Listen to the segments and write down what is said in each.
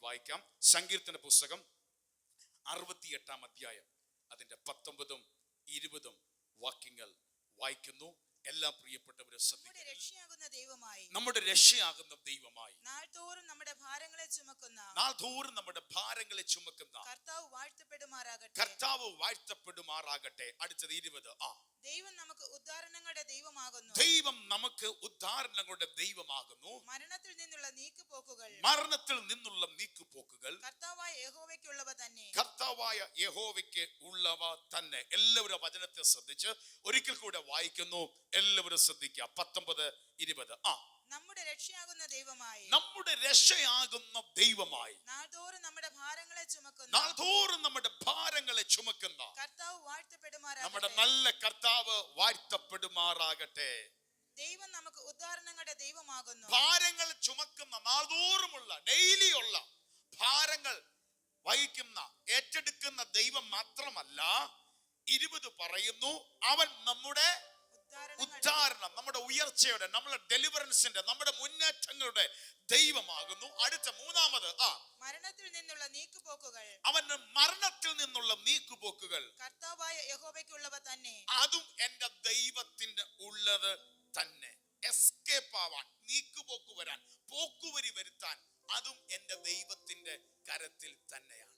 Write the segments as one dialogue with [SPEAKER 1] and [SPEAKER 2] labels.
[SPEAKER 1] വായിക്കാം. സങ്കീർത്തന പുസ്തകം 68 അധ്യായം അതിന്റെ 19 20 വാക്യങ്ങൾ വായിക്കുന്നു. എല്ലാ പ്രിയപ്പെട്ടവരും നമ്മുടെ രക്ഷയാകുന്ന ദൈവമായി
[SPEAKER 2] നാൾതോറും നമ്മുടെ ഭാരങ്ങളെ ചുമക്കുന്ന
[SPEAKER 1] കർത്താവ് വാഴ്ത്തപ്പെടുമാറാകട്ടെ. അടുത്തത് 20.
[SPEAKER 2] ദൈവം നമുക്ക് ഉദ്ധാരണങ്ങളുടെ
[SPEAKER 1] ദൈവമാകുന്നു.
[SPEAKER 2] മരണത്തിൽ നിന്നുള്ള നീക്കുപോക്കുകൾ
[SPEAKER 1] കർത്താവായ യഹോവയ്ക്ക് ഉള്ളവ തന്നെ. എല്ലാവരും വചനത്തെ ശ്രദ്ധിച്ച് ഒരിക്കൽ കൂടെ വായിക്കുന്നു. എല്ലാവരും ശ്രദ്ധിക്കുക. 19 20.
[SPEAKER 2] നമ്മുടെ രക്ഷയാകുന്ന
[SPEAKER 1] ദൈവമായി
[SPEAKER 2] നാൾതോറും നമ്മുടെ ഭാരങ്ങളെ ചുമക്കുന്ന
[SPEAKER 1] കർത്താവ്
[SPEAKER 2] വാഴ്ത്തപ്പെടുമാറാകട്ടെ.
[SPEAKER 1] നമ്മുടെ നല്ല കർത്താവ് വാഴ്ത്തപ്പെടുമാറാകട്ടെ.
[SPEAKER 2] ദൈവം നമുക്ക് ഉദ്ധാരണങ്ങളുടെ ദൈവമാകുന്നു.
[SPEAKER 1] ഭാരങ്ങൾ ചുമക്കുന്ന, നാൾതോറുമുള്ള ഡെയിലിയുള്ള ഭാരങ്ങൾ വഹിക്കുന്ന, ഏറ്റെടുക്കുന്ന ദൈവം മാത്രമല്ല, 20 പറയുന്നു, അവൻ നമ്മുടെ ഉദ്ധാരണം, നമ്മുടെ ഉയർച്ചയുടെ, നമ്മുടെ ഡെലിവറൻസിന്റെ, നമ്മുടെ മുന്നേറ്റങ്ങളുടെ ദൈവമാകുന്നു. അടുത്ത 3
[SPEAKER 2] മരണത്തിൽ നിന്നുള്ള നീക്കുപോക്കുകൾ,
[SPEAKER 1] അവന് മരണത്തിൽ നിന്നുള്ള നീക്കുപോക്കുകൾ
[SPEAKER 2] കർത്താവായ യഹോവയ്ക്കുള്ളവ തന്നെ.
[SPEAKER 1] അതും എന്റെ ദൈവത്തിന്റെ ഉള്ളത് തന്നെ. എസ്കേപ്പ് ആവാൻ, നീക്കുപോക്ക് വരാൻ, പോക്കുവരി വരുത്താൻ അതും എന്റെ ദൈവത്തിന്റെ കരത്തിൽ തന്നെയാണ്.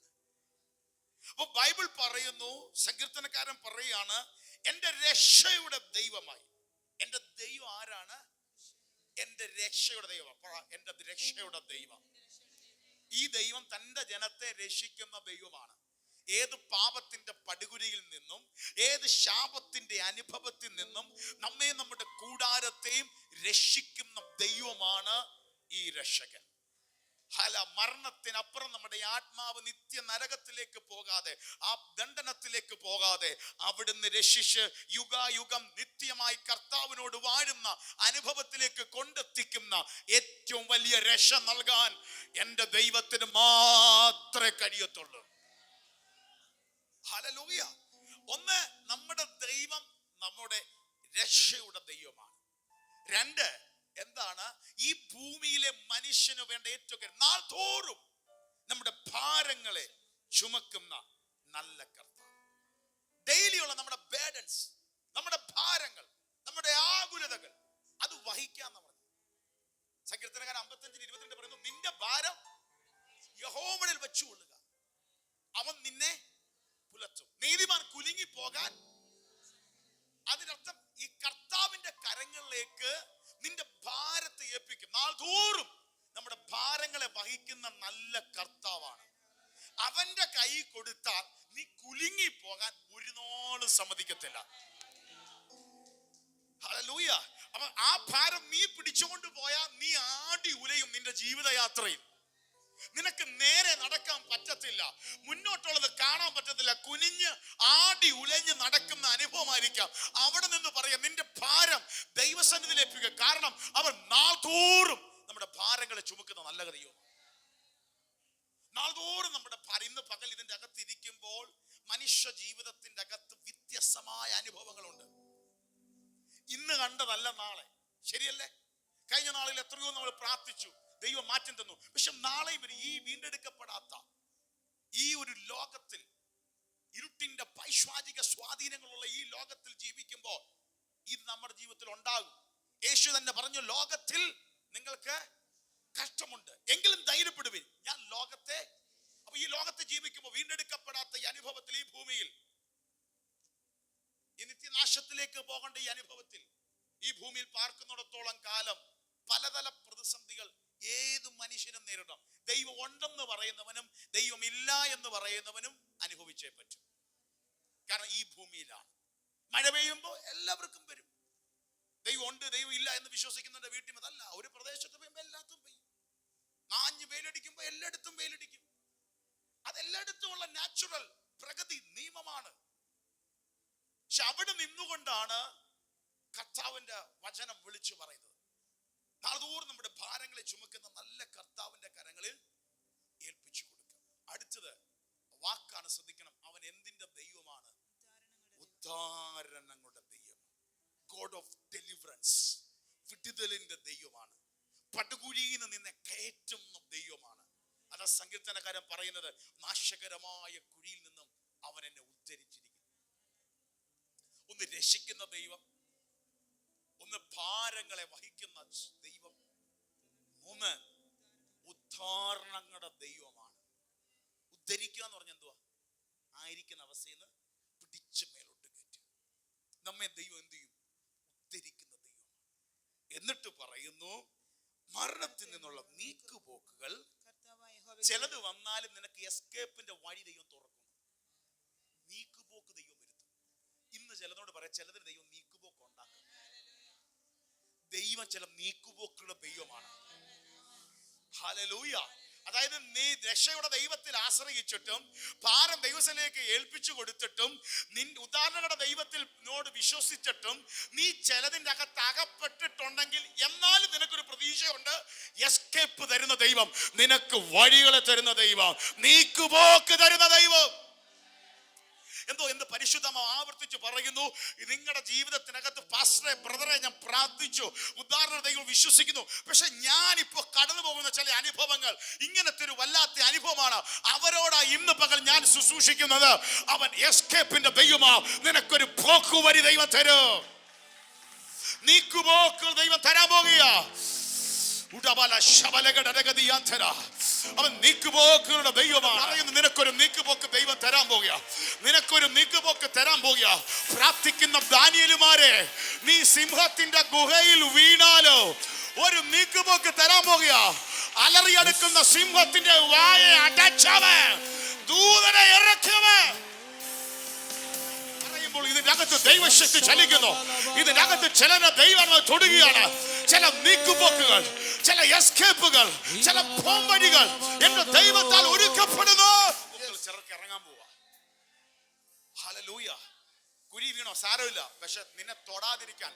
[SPEAKER 1] അപ്പൊ ബൈബിൾ പറയുന്നു, സങ്കീർത്തനക്കാരൻ പറയുകയാണ്, എന്റെ രക്ഷയുടെ ദൈവമായി. എന്റെ ദൈവം ആരാണ്? എന്റെ രക്ഷയുടെ ദൈവം. എന്റെ രക്ഷയുടെ ദൈവം. ഈ ദൈവം തന്റെ ജനത്തെ രക്ഷിക്കുന്ന ദൈവമാണ്. ഏത് പാപത്തിന്റെ പടുകുരിയിൽ നിന്നും, ഏത് ശാപത്തിന്റെ അനുഭവത്തിൽ നിന്നും നമ്മെ, നമ്മുടെ കൂടാരത്തെയും രക്ഷിക്കുന്ന ദൈവമാണ് ഈ രക്ഷകൻ. മരണത്തിനപ്പുറം നമ്മുടെ ആത്മാവ് നിത്യ നരകത്തിലേക്ക് പോകാതെ, ആ ദണ്ഡനത്തിലേക്ക് പോകാതെ അവിടുന്ന് രക്ഷിച്ച് യുഗായുഗം നിത്യമായി കർത്താവിനോട് വാഴുന്ന അനുഭവത്തിലേക്ക് കൊണ്ടെത്തിക്കുന്ന ഏറ്റവും വലിയ രക്ഷ നൽകാൻ എന്റെ ദൈവത്തിന് മാത്രമേ കഴിയത്തുള്ളൂ. ഹല്ലേലൂയ. ഒന്ന്, നമ്മുടെ ദൈവം നമ്മുടെ രക്ഷയുടെ ദൈവമാണ്. 2, എന്താണ്? ഈ ഭൂമിയിലെ മനുഷ്യന് വേണ്ട ഏറ്റവും നാൾതോറും നമ്മുടെ ഭാരങ്ങളെ ചുമക്കുന്ന നല്ല കർത്താവ്. ഡെയിലിയുള്ള നമ്മുടെ ബേർഡൻസ്, നമ്മുടെ ഭാരങ്ങൾ, നമ്മുടെ ആകുലതകൾ അത് വഹിക്കാന്ന് പറഞ്ഞു. സങ്കീർത്തനക്കാരൻ 55:22 പറയുന്നു, നിന്റെ ഭാരം യഹോവയിൽ വെച്ചുകൊള്ളുക, അവൻ നിന്നെ പുലർത്തും. നീതിമാൻ കുലുങ്ങി പോകാൻ. അതിനർത്ഥം ഈ കർത്താവിന്റെ കരങ്ങളിലേക്ക് നിന്റെ ഭാരത്തെ ഏൽപ്പിക്കും. നാൾതോറും നമ്മുടെ ഭാരങ്ങളെ വഹിക്കുന്ന നല്ല കർത്താവാണ്. അവന്റെ കൈ കൊടുത്താൽ നീ കുലുങ്ങി പോകാൻ ഒരു നാളും സമ്മതിക്കത്തില്ല. ഹല്ലേലൂയ. അപ്പൊ ആ ഭാരം നീ പിടിച്ചുകൊണ്ട് പോയാൽ നീ ആടി ഉലയും നിന്റെ ജീവിതയാത്രയിൽ. നിനക്ക് നേരെ നടക്കാൻ പറ്റത്തില്ല, മുന്നോട്ടുള്ളത് കാണാൻ പറ്റത്തില്ല, കുനിഞ്ഞ് ആടി ഉലഞ്ഞ് നടക്കുന്ന അനുഭവമായിരിക്കാം. അവിടെ നിന്ന് പറയാം, നിന്റെ ഭാരം ദൈവസന്നിധിയിൽ ഏൽപ്പിക്കുക. കാരണം അവർ നാൾതോറും നമ്മുടെ ഭാരങ്ങളെ ചുമക്കുന്ന നല്ല ദൈവം. നാൾതോറും നമ്മുടെ ഭാരം. ഇന്ന് പകൽ ഇതിന്റെ അകത്ത് ഇരിക്കുമ്പോൾ മനുഷ്യ ജീവിതത്തിന്റെ അകത്ത് വ്യത്യസ്തമായ അനുഭവങ്ങളുണ്ട്. ഇന്ന് കണ്ടതല്ല നാളെ, ശരിയല്ലേ? കഴിഞ്ഞ നാളിൽ എത്രയോ നമ്മൾ പ്രാർത്ഥിച്ചു, ദൈവം മാറ്റം തന്നു. പക്ഷെ നാളെയും ഈ വീണ്ടെടുക്കപ്പെടാത്ത ഈ ഒരു ലോകത്തിൽ, ഇരുട്ടിന്റെ പൈശാചിക സ്വാധീനങ്ങളുള്ള ഈ ലോകത്തിൽ ജീവിക്കുമ്പോൾ ഇത് നമ്മുടെ ജീവിതത്തിൽ ഉണ്ടാകും. യേശു തന്നെ പറഞ്ഞു, ലോകത്തിൽ നിങ്ങൾക്ക് കഷ്ടമുണ്ട്, എങ്കിലും ധൈര്യപ്പെടുവിൻ, ഞാൻ ലോകത്തെ. അപ്പൊ ഈ ലോകത്ത് ജീവിക്കുമ്പോൾ വീണ്ടെടുക്കപ്പെടാത്ത ഈ അനുഭവത്തിൽ, ഈ ഭൂമിയിൽ ഈ നിത്യനാശത്തിലേക്ക് പോകേണ്ട ഈ അനുഭവത്തിൽ, ഈ ഭൂമിയിൽ പാർക്കുന്നിടത്തോളം കാലം പലതര പ്രതിസന്ധികൾ ഏത് മനുഷ്യനും നേരിടാം. ദൈവം ഉണ്ടെന്ന് പറയുന്നവനും ദൈവം ഇല്ല എന്ന് പറയുന്നവനും അനുഭവിച്ചേ പറ്റും. കാരണം ഈ ഭൂമിയിലാണ്. മഴ പെയ്യുമ്പോൾ എല്ലാവർക്കും വരും. ദൈവം ഉണ്ട്, ദൈവം ഇല്ല എന്ന് വിശ്വസിക്കുന്നവരുടെ വീട്ടിൽ അതല്ല. ഒരു പ്രദേശത്ത് പെയ്യുമ്പോൾ എല്ലാത്തും പെയ്യും. നാഞ്ഞ് വെയിലടിക്കുമ്പോൾ എല്ലായിടത്തും വെയിലടിക്കും. അതെല്ലായിടത്തുമുള്ള നാച്ചുറൽ പ്രകൃതി നിയമമാണ്. പക്ഷെ അവിടെ നിന്നുകൊണ്ടാണ് കർത്താവിന്റെ വചനം വിളിച്ചു പറയുന്നത്. നാൾതോറും നമ്മുടെ ഭാരങ്ങളെ ചുമക്കുന്ന നല്ല കർത്താവിന്റെ കരങ്ങളിൽ ഏൽപ്പിച്ചു കൊടുക്കുക. അടുത്തത് വാക്കാണ്, ശ്രദ്ധിക്കണം. അവൻ എന്തിന്റെ ദൈവമാണ്? ഉദ്ധാരണങ്ങളുടെ ദൈവം. ഗോഡ് ഓഫ് ഡെലിവറൻസ്, വിടുതലിന്റെ ദൈവമാണ്. പടുകുഴിയിൽ നിന്ന് നിന്നെ കയറ്റുന്ന ദൈവമാണ്. അതാ സങ്കീർത്തനക്കാരൻ പറയുന്നത്, നാശകരമായ കുഴിയിൽ നിന്നും അവൻ എന്നെ ഉദ്ധരിച്ചിരിക്കുന്നു. ഒന്ന് രക്ഷിക്കുന്ന ദൈവം, ഒന്ന് ഭാരങ്ങളെ വഹിക്കുന്ന ദൈവം, മൂന്ന് ഉദ്ധാരണങ്ങളുടെ ദൈവമാണ്. ഉദ്ധരിക്കുക എന്ന് പറഞ്ഞാൽ എന്തുവാ? ആയിരിക്കുന്ന അവസ്ഥയിൽ നിന്ന് പിടിച്ച് മേലോട്ട് കയറ്റുക. നമ്മെ ദൈവം എന്ത് ചെയ്യും? ഉദ്ധരിക്കുന്ന ദൈവമാണ്. എന്നിട്ട് പറയുന്നു, മരണത്തിൽ നിന്നുള്ള നീക്കുപോക്കുകൾ ചിലത് വന്നാലും നിനക്ക് എസ്കേപ്പിന്റെ വഴി ദൈവം തുറക്കും. നീക്കുപോക്ക് ദൈവം വരുത്തും. ഇന്ന് ചിലതോട് പറയാം, ചിലതിന് ദൈവം നീക്കുപോക്ക് ഉണ്ടാക്കും. ദൈവം ചില നീക്കുപോക്കുകളുടെ ദൈവമാണ്. ഹല്ലേലൂയ. അതായത് നീ രക്ഷയുടെ ദൈവത്തിൽ ആശ്രയിച്ചിട്ടും ഭാരം ദൈവത്തിലേക്ക് ഏൽപ്പിച്ചു കൊടുത്തിട്ടും ഉദാഹരണങ്ങളുടെ ദൈവത്തിൽ വിശ്വസിച്ചിട്ടും നീ ചിലതിൻ്റെ അകത്ത് അകപ്പെട്ടിട്ടുണ്ടെങ്കിൽ എന്നാലും നിനക്കൊരു പ്രതീക്ഷയുണ്ട്. എസ്കേപ്പ് തരുന്ന ദൈവം, നിനക്ക് വഴികളെ തരുന്ന ദൈവം, നീക്കുപോക്ക് തരുന്ന ദൈവം. എന്ത് പരിശുദ്ധമ ആവർത്തിച്ച് പറയുന്നു. നിങ്ങളുടെ ജീവിതത്തിനകത്ത് പാസ്റ്ററെ, ബ്രദറെ, ഞാൻ പ്രാർത്ഥിച്ചു, ഉദാഹരണ ദൈവം വിശ്വസിക്കുന്നു, പക്ഷെ ഞാനിപ്പോ കടന്നു പോകുന്ന ചില അനുഭവങ്ങൾ ഇങ്ങനത്തെ ഒരു വല്ലാത്ത അനുഭവമാണ്. അവരോടാ ഇന്ന് പകൽ ഞാൻ ശുശ്രൂഷിക്കുന്നത്. അവൻ എസ്കേപ്പിന്റെ ദൈവമാ. നിനക്കൊരു പോക്കുവരി ദൈവം തരും. നീക്കുപോക്ക് ദൈവം തരാൻ പോകുക. അവൻ നീക്കുപോക്കുകളുടെ ദൈവമാണ്. നിനക്കൊരു നീക്കുപോക്ക് ദൈവം തരാൻ പോകുക. നിനക്കൊരു നീക്കുപോക്ക് തരാൻ പോകുക. പ്രാർത്ഥിക്കുന്ന ദാനിയേലുമാരെ, നീ സിംഹത്തിന്റെ ഗുഹയിൽ വീണാലോ ഒരു നീക്കുപോക്ക് തരാൻ പോകുക. അലറിയെടുക്കുന്ന സിംഹത്തിന്റെ വായെ അടച്ചവൻ, ദൂതനെ ഇറക്കിയവൻ. ഇതിനകത്ത് ദൈവശക്തി ചലിക്കുന്നു. ഇതിനകത്ത് ചിലനെ ദൈവം തൊടുകയാണ്. ചില നീക്കുപോക്കുകൾ, ചില എസ്കേപ്പുകൾ, ചില പോംവഴികൾ എന്റെ ദൈവത്താൽ ഒരുക്കപ്പെടുന്നു. ചിലർക്ക് ഇറങ്ങാൻ പോവാ. ഹല്ലേലൂയ. കുഴി വീണോ സാരമില്ല, പക്ഷെ നിന്നെ തൊടാതിരിക്കാൻ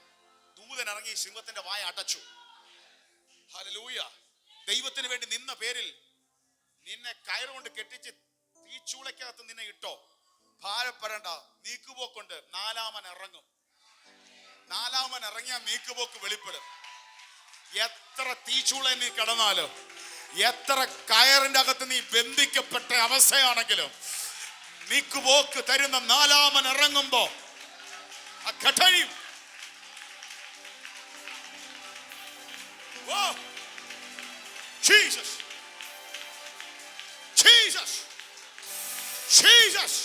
[SPEAKER 1] ദൂതൻ ഇറങ്ങി സിംഹത്തിന്റെ വായ അടച്ചു. ഹല്ലേലൂയ. ദൈവത്തിന് വേണ്ടി നിന്ന പേരിൽ നിന്നെ കയറുകൊണ്ട് കെട്ടിച്ച് തീച്ചൂളക്കകത്ത് നിന്നെ ഇട്ടോ. ഭാരപ്പെടേണ്ട, നീക്കുപോക്കുണ്ട്. നാലാമൻ ഇറങ്ങും. നാലാമൻ ഇറങ്ങിയാൽ നീക്കുപോക്ക് വെളിപ്പെടും. എത്ര തീച്ചൂള നീ കിടന്നാലും, എത്ര കയറിന്റെ അകത്ത് നീ ബന്ധിക്കപ്പെട്ട അവസ്ഥയാണെങ്കിലും, നീക്കുപോക്ക് തരുന്ന നാലാമൻ ഇറങ്ങുമ്പോ കഴിയും. Jesus, Jesus, Jesus.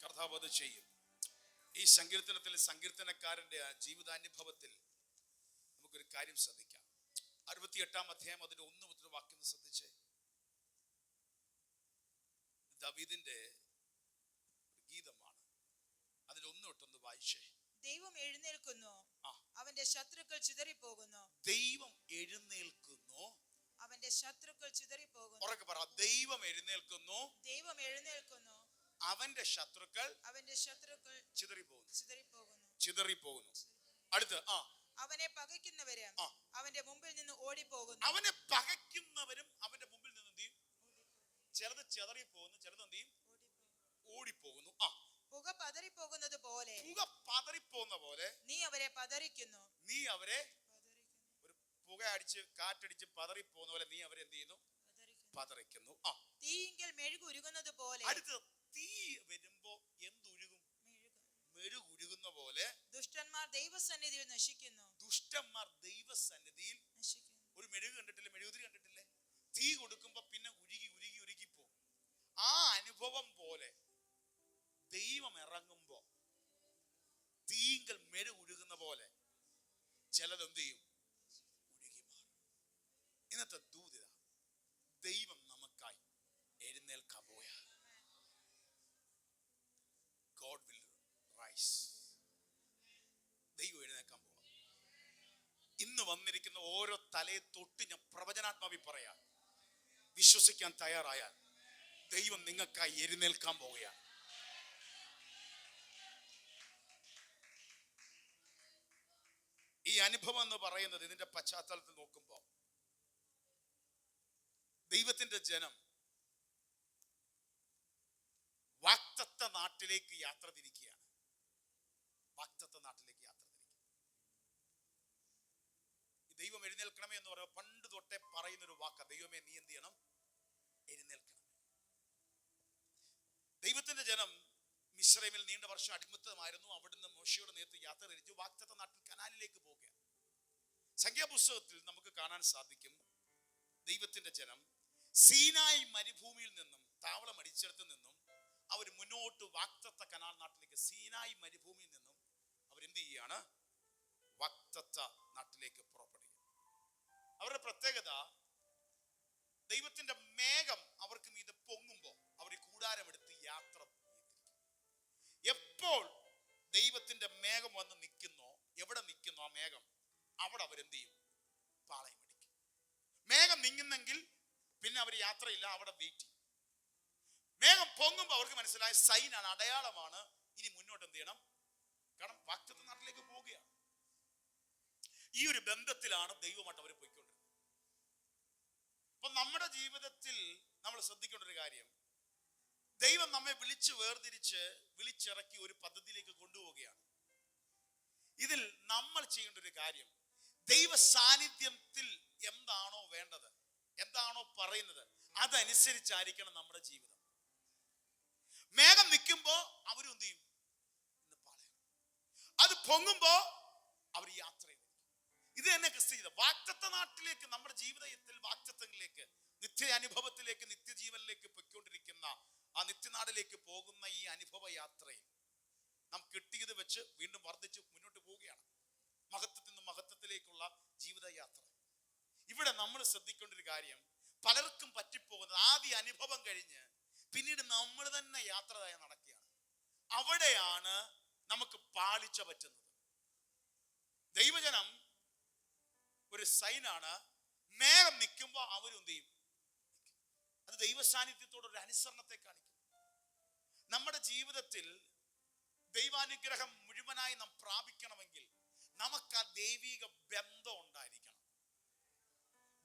[SPEAKER 1] കർത്താവ് അത് ചെയ്യും. ഈ സങ്കീർത്തനത്തിൽ സങ്കീർത്തനക്കാരന്റെ ജീവിതാനുഭവത്തിൽ നമുക്കൊരു കാര്യം ശ്രദ്ധിക്കാം. 68-ാം അധ്യായം അതിന്റെ 1 മുതൽ വാക്യം ശ്രദ്ധിച്ചേ. ദാവീദിന്റെ ഗീതമാണ്. അതിൽ 1 തൊട്ടൊന്ന് വായിച്ചേ.
[SPEAKER 2] ദൈവം എഴുന്നേൽക്കുന്നു, അവന്റെ ശത്രുക്കൾ ചിതറിപ്പോകുന്നു.
[SPEAKER 1] ദൈവം എഴുന്നേൽക്കുന്നു,
[SPEAKER 2] അവന്റെ ശത്രുക്കൾ ചിതറിപ്പോകുന്നു.
[SPEAKER 1] ഉറക്കെ പറ, ദൈവം എഴുന്നേൽക്കുന്നു,
[SPEAKER 2] ദൈവം എഴുന്നേൽക്കുന്നു,
[SPEAKER 1] അവന്റെ ശത്രുക്കൾ ചിതറിപ്പോകുന്നു. അടുത്ത്
[SPEAKER 2] അവനെ പകയ്ക്കുന്നവര് അവന്റെ മുമ്പിൽ നിന്ന് ഓടിപ്പോകുന്നു.
[SPEAKER 1] അവനെ പകയ്ക്കുന്നവരും അവന്റെ മുമ്പിൽ നിന്ന് എന്ത് ചെയ്യും? ചിലത് ചിതറിപ്പോകുന്നു, ചിലത് എന്ത് ചെയ്യും? ഓടിപ്പോകുന്നു.
[SPEAKER 2] പുക പതറിപ്പോകുന്നത് പോലെ,
[SPEAKER 1] പുക പതറിപ്പോകുന്ന പോലെ
[SPEAKER 2] നീ അവരെ പതറിക്കുന്നു.
[SPEAKER 1] നീ അവരെ ഒരു പുക അടിച്ച് കാറ്റടിച്ച് പതറിപ്പോകുന്ന പോലെ നീ അവരെ എന്ത് ചെയ്യുന്നു? പതറിക്കുന്നു.
[SPEAKER 2] തീയിങ്കൽ മെഴുകുരുകുന്നത് പോലെ.
[SPEAKER 1] അടുത്ത തീ വരുമ്പോ എന്തുരുകും? മെഴുകുരുകുന്ന പോലെ
[SPEAKER 2] ദുഷ്ടന്മാർ ദൈവസന്നിധിയിൽ നശിക്കുന്നു.
[SPEAKER 1] ദുഷ്ടന്മാർ ദൈവസന്നിധിയിൽ ഒരു മെഴുക് കണ്ടിട്ടില്ലേ? മെഴുകുതിരി കണ്ടിട്ടില്ലേ? തീ കൊടുക്കുമ്പോ പിന്നെ ഉരുകി ഉരുകി ഉരുകി പോകും. ആ അനുഭവം പോലെ ദൈവം ഇറങ്ങുമ്പോ തീങ്കൽ മെഴുകുരുകുന്ന പോലെ ചിലതെന്ത് ചെയ്യും? ഉരുകി മാറും. ഇന്നത്തെ ദൂതിത ദൈവം നമുക്കായി എഴുന്നേൽക്കാൻ പോയാ. God will rise. ദൈവം എഴുന്നേൽക്കാൻ പോവാ. ഇന്ന് വന്നിരിക്കുന്ന ഓരോ തലയെ തൊട്ട് ഞാൻ പ്രവചനാത്മാവി പറയാം, വിശ്വസിക്കാൻ തയ്യാറായാൽ ദൈവം നിങ്ങൾക്കായി എഴുന്നേൽക്കാൻ പോവുകയാണ്. അനുഭവം എന്ന് പറയുന്നത് ഇതിന്റെ പശ്ചാത്തലത്തിൽ നോക്കുമ്പോൾ ദൈവത്തിന്റെ ജനം വാഗ്ദത്ത നാട്ടിലേക്ക് യാത്ര തിരിക്കുകയാണ്. വാഗ്ദത്ത നാട്ടിലേക്ക് യാത്ര തിരിക്കുക. ദൈവം എഴുന്നേൽക്കണമേ എന്ന് പറയുമ്പോൾ പണ്ട് തൊട്ടേ പറയുന്നൊരു വാക്ക, ദൈവമേ നീ എന്ത് ചെയ്യണം? എഴുന്നേൽക്കണം. ദൈവത്തിന്റെ ജനം മിസ്രൈമിൽ നീണ്ട വർഷം അടിമത്തമായിരുന്നു. അവിടുന്ന് മോശയുടെ നേതൃത്വം യാത്ര തിരിച്ചു വാഗ്ദത്ത നാട്ടിൽ കനാനിലേക്ക് പോവുകയാണ്. സംഖ്യാപുസ്തകത്തിൽ നമുക്ക് കാണാൻ സാധിക്കും, ദൈവത്തിന്റെ ജനം സീനായി മരുഭൂമിയിൽ നിന്നും താവളം അടിച്ചിടത്ത് നിന്നും അവർ മുന്നോട്ട് വാഗ്ദത്ത കനാൻ നാട്ടിലേക്ക്, സീനായി മരുഭൂമിയിൽ നിന്നും അവരെന്ത് ചെയ്യുകയാണ്? വാഗ്ദത്ത നാട്ടിലേക്ക് പുറപ്പെടുക. അവരുടെ പ്രത്യേകത, ദൈവത്തിന്റെ മേഘം അവർക്ക് മീതെ പൊങ്ങുമ്പോൾ അവർ കൂടാരമെടുത്ത് യാത്ര. എപ്പോൾ ദൈവത്തിന്റെ മേഘം വന്ന് നിൽക്കുന്നോ, എവിടെ നിൽക്കുന്നോ ആ മേഘം, അവിടെ അവരെന്ത് ചെയ്യും? പാളയം അടിക്കും. മേഘം നീങ്ങുന്നെങ്കിൽ പിന്നെ അവർ യാത്രയില്ല, അവിടെ വെയിറ്റ് ചെയ്യും. മേഘം പൊങ്ങുമ്പോൾ അവർക്ക് മനസ്സിലായ സൈനാണ്, അടയാളമാണ്, ഇനി മുന്നോട്ട് എന്ത് ചെയ്യണം? കാരണം വാഗ്ദത്ത നാട്ടിലേക്ക് പോവുകയാണ്. ഈ ഒരു ബന്ധത്തിലാണ് ദൈവമായിട്ട് അവർ പോയിക്കൊണ്ടിരുന്നത്. അപ്പൊ നമ്മുടെ ജീവിതത്തിൽ നമ്മൾ ശ്രദ്ധിക്കേണ്ട ഒരു കാര്യം, ദൈവം നമ്മെ വിളിച്ച് വേർതിരിച്ച് വിളിച്ചിറക്കി ഒരു പദ്ധതിയിലേക്ക് കൊണ്ടുപോവുകയാണ്. ഇതിൽ നമ്മൾ ചെയ്യേണ്ട ഒരു കാര്യം, ദൈവ സാന്നിധ്യത്തിൽ എന്താണോ വേണ്ടത്, എന്താണോ പറയുന്നത്, അതനുസരിച്ചായിരിക്കണം നമ്മുടെ ജീവിതം. മേഘം നിൽക്കുമ്പോ അവരും എന്ത് ചെയ്യും? അത് പൊങ്ങുമ്പോ അവർ യാത്ര ചെയ്യും. ഇത് തന്നെ ക്രിസ്തീയത. വാഗ്ദത്ത നാട്ടിലേക്ക്, നമ്മുടെ ജീവിതത്തിൽ വാഗ്ദത്തങ്ങളിലേക്ക്, നിത്യ അനുഭവത്തിലേക്ക്, നിത്യജീവനിലേക്ക് പൊയ്ക്കൊണ്ടിരിക്കുന്ന ആ നിത്യനാടിലേക്ക് പോകുന്ന ഈ അനുഭവ യാത്രയിൽ നാം കിട്ടിയത് വെച്ച് വീണ്ടും വർദ്ധിച്ച് മുന്നോട്ട് പോവുകയാണ്. മഹത്വത്തിൽ നിന്ന് മഹത്വത്തിലേക്കുള്ള ജീവിതയാത്ര. ഇവിടെ നമ്മൾ ശ്രദ്ധിക്കേണ്ട ഒരു കാര്യം, പലർക്കും പറ്റിപ്പോകുന്നത് ആദ്യ അനുഭവം കഴിഞ്ഞ് പിന്നീട് നമ്മൾ തന്നെ യാത്ര നടക്കുകയാണ്. അവിടെയാണ് നമുക്ക് പാളിച്ച പറ്റുന്നത്. ദൈവജനം ഒരു സൈനാണ്. മേഘം നിൽക്കുമ്പോൾ അവരെന്ത് ചെയ്യും? അത് ദൈവ സാന്നിധ്യത്തോടൊരു അനുസരണത്തെ കാണിക്കും. നമ്മുടെ ജീവിതത്തിൽ ദൈവാനുഗ്രഹം മുഴുവനായി നാം പ്രാപിക്കണമെങ്കിൽ നമുക്ക് ആ ദൈവിക ബന്ധം ഉണ്ടായിരിക്കണം.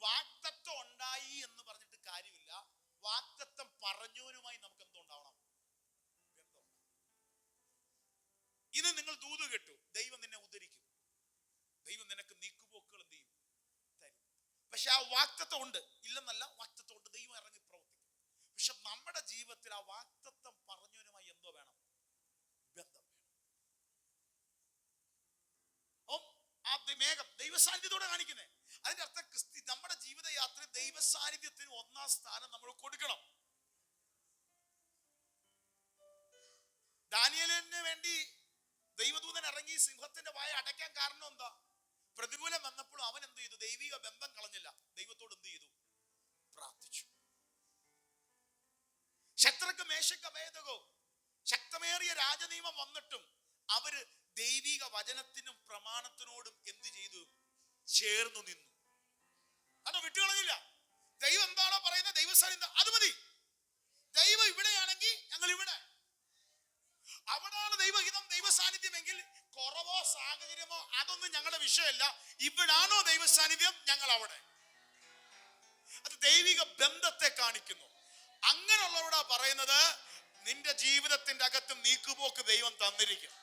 [SPEAKER 1] വാഗ്ദത്തം ഉണ്ടായി എന്ന് പറഞ്ഞിട്ട് കാര്യമില്ല, വാഗ്ദത്തം പറഞ്ഞവനുമായി നമുക്ക് എന്തോ ഉണ്ടാവണം? ബന്ധം. ഇത് നിങ്ങൾ ദൂത് കേട്ടു, ദൈവം നിന്നെ ഉദ്ധരിക്കും, ദൈവം നിനക്ക് നീക്കുപോക്കുകൾ എന്ത് ചെയ്യും? തരും. പക്ഷെ ആ വാഗ്ദത്തം ഉണ്ട്, ഇല്ലെന്നല്ല, വാഗ്ദത്തം ഉണ്ട്, ദൈവം ഇറങ്ങി പ്രവർത്തിക്കും. പക്ഷെ നമ്മുടെ ജീവിതത്തിൽ ആ വാഗ്ദത്തം പറഞ്ഞവനുമായി എന്തോ വേണം? ബന്ധം വേണം. ആ മേഘം ദൈവസാന്നിധ്യത്തോടെ കാണിക്കുന്നേ. അതിന്റെ അർത്ഥം നമ്മുടെ ജീവിതയാത്ര ദൈവ സാന്നിധ്യത്തിന് ഒന്നാം സ്ഥാനം നമ്മൾ കൊടുക്കണം. ദാനിയേലിന് വേണ്ടി ദൈവദൂതൻ ഇറങ്ങി സിംഹത്തിന്റെ വായ അടയ്ക്കാൻ കാരണം എന്താ? പ്രതികൂലം വന്നപ്പോൾ അവൻ എന്ത് ചെയ്തു? ദൈവിക ബന്ധം കളഞ്ഞില്ല, ദൈവത്തോട് എന്ത് ചെയ്തു? പ്രാർത്ഥിച്ചു. ശത്രുക്ക് മേശക്ക് അഭേദകോ, ശക്തമേറിയ രാജനിയമം വന്നിട്ടും അവര് ദൈവിക വചനത്തിനും പ്രമാണത്തിനോടും എന്ത് ചെയ്തു? ചേർന്നു നിന്നു. അത് വിട്ടുകളഞ്ഞില്ല. ദൈവം എന്താണോ പറയുന്നത്, ദൈവസാന്നിധ്യം അത് മതി. ദൈവം ഇവിടെയാണെങ്കിൽ ഞങ്ങൾ ഇവിടെ, അവിടാണ് ദൈവഹിതം, ദൈവ സാന്നിധ്യമെങ്കിൽ കുറവോ സാഹചര്യമോ അതൊന്നും ഞങ്ങളുടെ വിഷയമല്ല. ഇവിടാണോ ദൈവ സാന്നിധ്യം, ഞങ്ങൾ അവിടെ. അത് ദൈവിക ബന്ധത്തെ കാണിക്കുന്നു. അങ്ങനെയുള്ളവരാ പറയുന്നത്, നിന്റെ ജീവിതത്തിന്റെ അകത്ത് നീക്കുപോക്ക് ദൈവം തന്നിരിക്കും.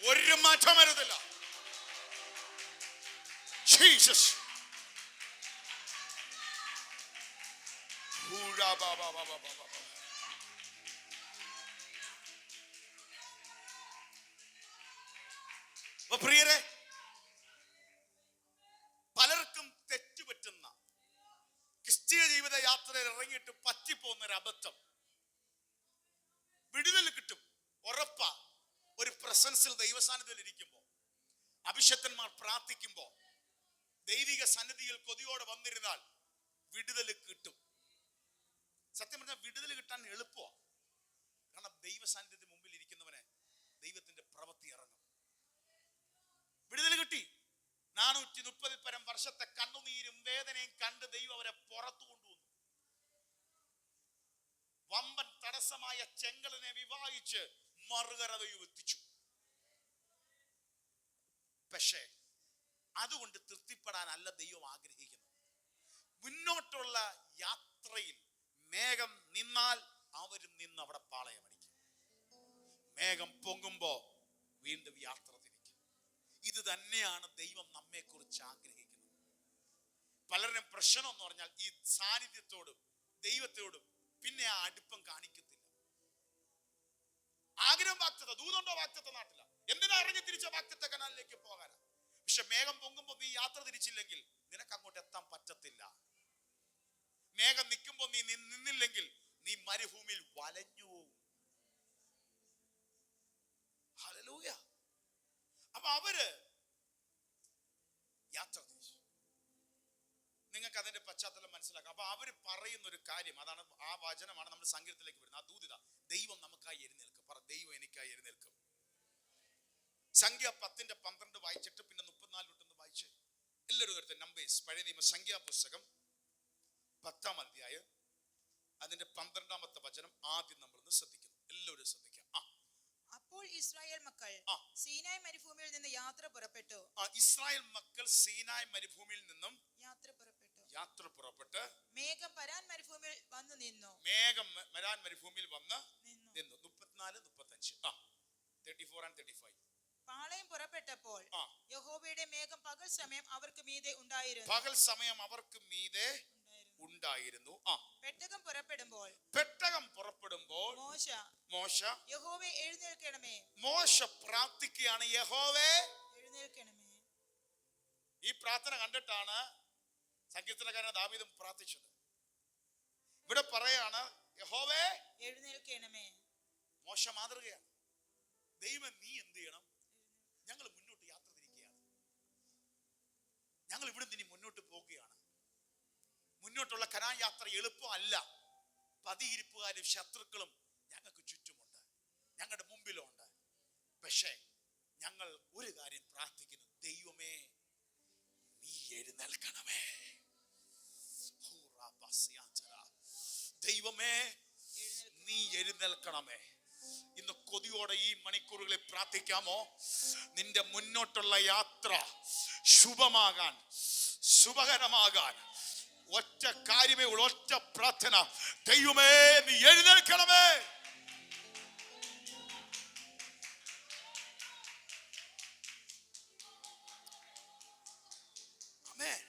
[SPEAKER 1] ഒരു മാറ്റം വരുന്നില്ല. ജീസസ്. പ്രിയരെ, പലർക്കും തെറ്റുപറ്റുന്ന ക്രിസ്തീയ ജീവിത യാത്രയിൽ ഇറങ്ങിയിട്ട് പറ്റിപ്പോകുന്നൊരു അബദ്ധം, വിടുതൽ കിട്ടും ഉറപ്പാ. ഒരു പ്രസൻസിൽ ദൈവസാന്നിധ്യത്തിൽ ഇരിക്കുമ്പോ, അഭിഷക്തന്മാർ പ്രാർത്ഥിക്കുമ്പോ, ദൈവിക സന്നിധിയിൽ കൊതിയോടെ വന്നിരുന്നാൽ വിടുതൽ കിട്ടും. സത്യം പറഞ്ഞാൽ വിടുതൽ കിട്ടാൻ എളുപ്പമാണ്. കാരണം ദൈവ സാന്നിധ്യത്തിന് മുമ്പിൽ ഇരിക്കുന്നവനെ ദൈവത്തിന്റെ പ്രവൃത്തി ഇറങ്ങും. വിടുതൽ കിട്ടി. 430 പരം വർഷത്തെ കണ്ണുനീരും വേദനയും കണ്ട് ദൈവം അവരെ പുറത്തു കൊണ്ടുവന്നു. വമ്പൻ തടസ്സമായ ചെങ്കലിനെ വിവാഹിച്ച് മറുകര ദൈവം എത്തിച്ചു. പക്ഷേ അതുകൊണ്ട് തൃപ്തിപ്പെടാനല്ല ദൈവം ആഗ്രഹിക്കുന്നത്. മുന്നോട്ടുള്ള യാത്രയിൽ മേഘം നിന്നാൽ അവരും നിന്ന് അവിടെ പാളയമടിക്കും. മേഘം പൊങ്ങുമ്പോ വീണ്ടും യാത്ര തിരിക്കും. ഇത് തന്നെയാണ് ദൈവം നമ്മെ കുറിച്ച് ആഗ്രഹിക്കുന്നത്. പലരും പ്രശ്നം എന്ന് പറഞ്ഞാൽ ഈ സാന്നിധ്യത്തോടും ദൈവത്തോടും പിന്നെ ആ അടുപ്പം കാണിക്കത്തില്ല. ആഗ്രഹം വാക്തത്വ, ദൂതുണ്ടോ വാക്തത്വ നാട്ടില, എന്തിനാ ഇറങ്ങി തിരിച്ച വാക്തത്വ കനാലിലേക്ക് പോകാനാ. പക്ഷെ മേഘം പൊങ്ങുമ്പോ നീ യാത്ര തിരിച്ചില്ലെങ്കിൽ നിനക്ക് അങ്ങോട്ട് എത്താൻ പറ്റത്തില്ല. മേഘം നിൽക്കുമ്പോ നീ നിന്നില്ലെങ്കിൽ നീ മരുഭൂമിയിൽ വലഞ്ഞു പോകും. ഹല്ലേലൂയ. അപ്പൊ അവര് യാത്ര തിരിച്ചു. നിങ്ങൾക്ക് അതിന്റെ പശ്ചാത്തലം മനസ്സിലാക്കാം. അപ്പൊ അവര് പറയുന്ന ഒരു കാര്യം അതാണ്, ആ വചനമാണ് നമ്മൾ സങ്കീർത്തനത്തിലേക്ക് വരുന്നത്. ആ ദൂതിത, ദൈവം നമുക്കായി എഴുന്നേൽക്കും. പറ, ദൈവം എനിക്കായി എഴുന്നേൽക്കും. സംഖ്യ 10:12 വായിച്ചിട്ട് പിന്നെ 34 തൊട്ടൊന്ന് വായിച്ച് എല്ലാവരും എടുത്ത്. നമ്പേഴ്സ്, പഴയ നിയമ സംഖ്യാ പുസ്തകം 10-ാം അധ്യായം അതിന്റെ 12-ാമത്തെ വചനം ആദ്യം നമ്മളൊന്ന് ശ്രദ്ധിക്കുന്നു. എല്ലാവരും ശ്രദ്ധിക്കാം.
[SPEAKER 2] അപ്പോൾ ഇസ്രായേൽ മക്കൾ സീനായ് മരുഭൂമിയിൽ നിന്ന് യാത്ര പുറപ്പെട്ടു.
[SPEAKER 1] ഇസ്രായേൽ മക്കൾ സീനായ് മരുഭൂമിയിൽ നിന്നും യാത്ര പുറപ്പെട്ട്
[SPEAKER 2] മേഘം പരാൻ മരുഭൂമിയിൽ വന്നു നിന്നു.
[SPEAKER 1] മേഘം പരാൻ മരുഭൂമിയിൽ വന്ന് നിന്നു. 34, 35, 34 and 35.
[SPEAKER 2] പാളയം പുറപ്പെട്ടപ്പോൾ യഹോവയുടെ മേഘം പകൽ സമയം അവർക്ക് മീതെ ഉണ്ടായിരുന്നു.
[SPEAKER 1] പകൽ സമയം അവർക്ക് മീതെ ഉണ്ടായിരുന്നു.
[SPEAKER 2] പെട്ടകം പുറപ്പെടുമ്പോൾ
[SPEAKER 1] മോശ
[SPEAKER 2] യഹോവേ എഴുന്നേൽക്കണമേ.
[SPEAKER 1] മോശ പ്രാർത്ഥിക്കുകയാണ്, യഹോവേ
[SPEAKER 2] എഴുന്നേൽക്കണമേ.
[SPEAKER 1] ഈ പ്രാർത്ഥന കണ്ടിട്ടാണ് സങ്കീർത്തനക്കാരൻ ദാവീദും പ്രാർത്ഥിച്ചത്. ഇവിടെ പറയാണ്, യഹോവേ
[SPEAKER 2] എഴുന്നേൽക്കണമേ.
[SPEAKER 1] മോശ മാതൃകയാണ്. ദൈവം നീ എന്ത് ചെയ്യണം? ഞങ്ങൾ മുന്നോട്ട് യാത്ര തിരിക്കുകയാണ്. ഞങ്ങൾ ഇവിടെ നിന്ന് മുന്നോട്ട് പോകുകയാണ്. മുന്നോട്ടുള്ള കനാൻ യാത്ര എളുപ്പമല്ല. പതിയിരിപ്പുകാരും ശത്രുക്കളും ഞങ്ങൾക്ക് ചുറ്റുമുണ്ട്, ഞങ്ങളുടെ മുമ്പിലുണ്ട്. പക്ഷേ ഞങ്ങൾ ഒരു കാര്യം പ്രാർത്ഥിക്കുന്നു, ദൈവമേ നീ എഴുന്നേൽക്കണമേ. ദൈവമേ നീ എഴുന്നേൽക്കണമേ. ഇന്ന് കൊതിയോടെ ഈ മണിക്കൂറുകളിൽ പ്രാർത്ഥിക്കാമോ? നിന്റെ മുന്നോട്ടുള്ള യാത്ര ശുഭമാകാൻ, ശുഭകരമാകാൻ ഒറ്റ കാര്യമേ ഉള്ളൂ, ഒറ്റ പ്രാർത്ഥന, ദൈവമേ നീ എഴുന്നേൽക്കണമേ. ആമേൻ.